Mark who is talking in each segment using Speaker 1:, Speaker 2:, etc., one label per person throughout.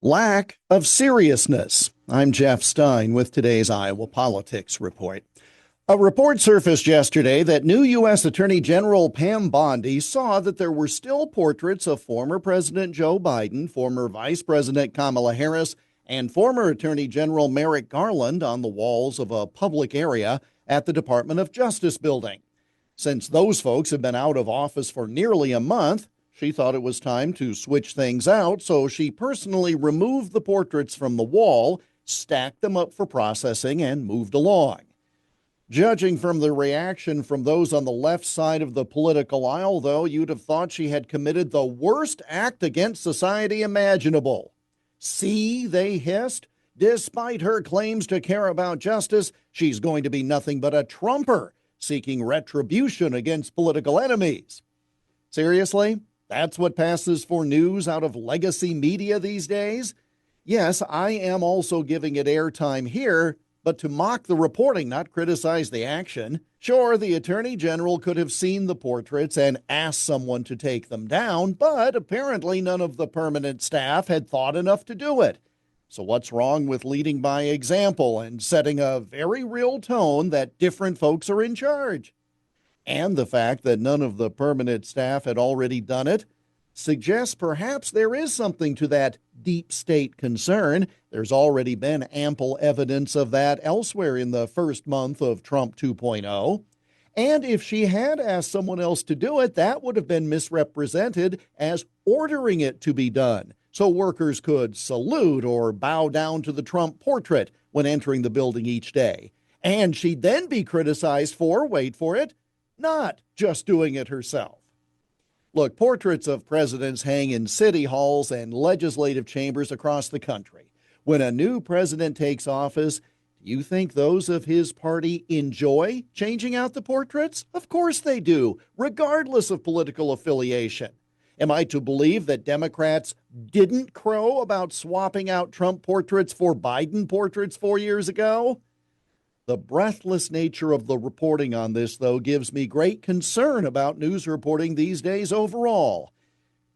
Speaker 1: Lack of seriousness. I'm Jeff Stein with today's Iowa Politics Report. A report surfaced yesterday that new U.S. Attorney General Pam Bondi saw that there were still portraits of former President Joe Biden, former Vice President Kamala Harris, and former Attorney General Merrick Garland on the walls of a public area at the Department of Justice building. Since those folks have been out of office for nearly a month, she thought it was time to switch things out, so she personally removed the portraits from the wall, stacked them up for processing, and moved along. Judging from the reaction from those on the left side of the political aisle, though, you'd have thought she had committed the worst act against society imaginable. See, they hissed. Despite her claims to care about justice, she's going to be nothing but a Trumper, seeking retribution against political enemies. Seriously? That's what passes for news out of legacy media these days? Yes, I am also giving it airtime here, but to mock the reporting, not criticize the action. Sure, the Attorney General could have seen the portraits and asked someone to take them down, but apparently none of the permanent staff had thought enough to do it. So what's wrong with leading by example and setting a very real tone that different folks are in charge? And the fact that none of the permanent staff had already done it suggests perhaps there is something to that deep state concern. There's already been ample evidence of that elsewhere in the first month of Trump 2.0. And if she had asked someone else to do it, that would have been misrepresented as ordering it to be done, so workers could salute or bow down to the Trump portrait when entering the building each day. And she'd then be criticized for, wait for it, not just doing it herself. Look, portraits of presidents hang in city halls and legislative chambers across the country. When a new president takes office, do you think those of his party enjoy changing out the portraits? Of course they do, regardless of political affiliation. Am I to believe that Democrats didn't crow about swapping out Trump portraits for Biden portraits 4 years ago? The breathless nature of the reporting on this, though, gives me great concern about news reporting these days overall.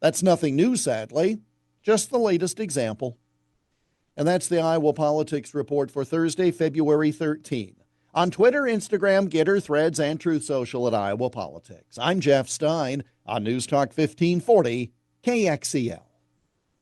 Speaker 1: That's nothing new, sadly, just the latest example. And that's the Iowa Politics Report for Thursday, February 13th. On Twitter, Instagram, Getter, Threads, and Truth Social at Iowa Politics. I'm Jeff Stein on News Talk 1540, KXEL.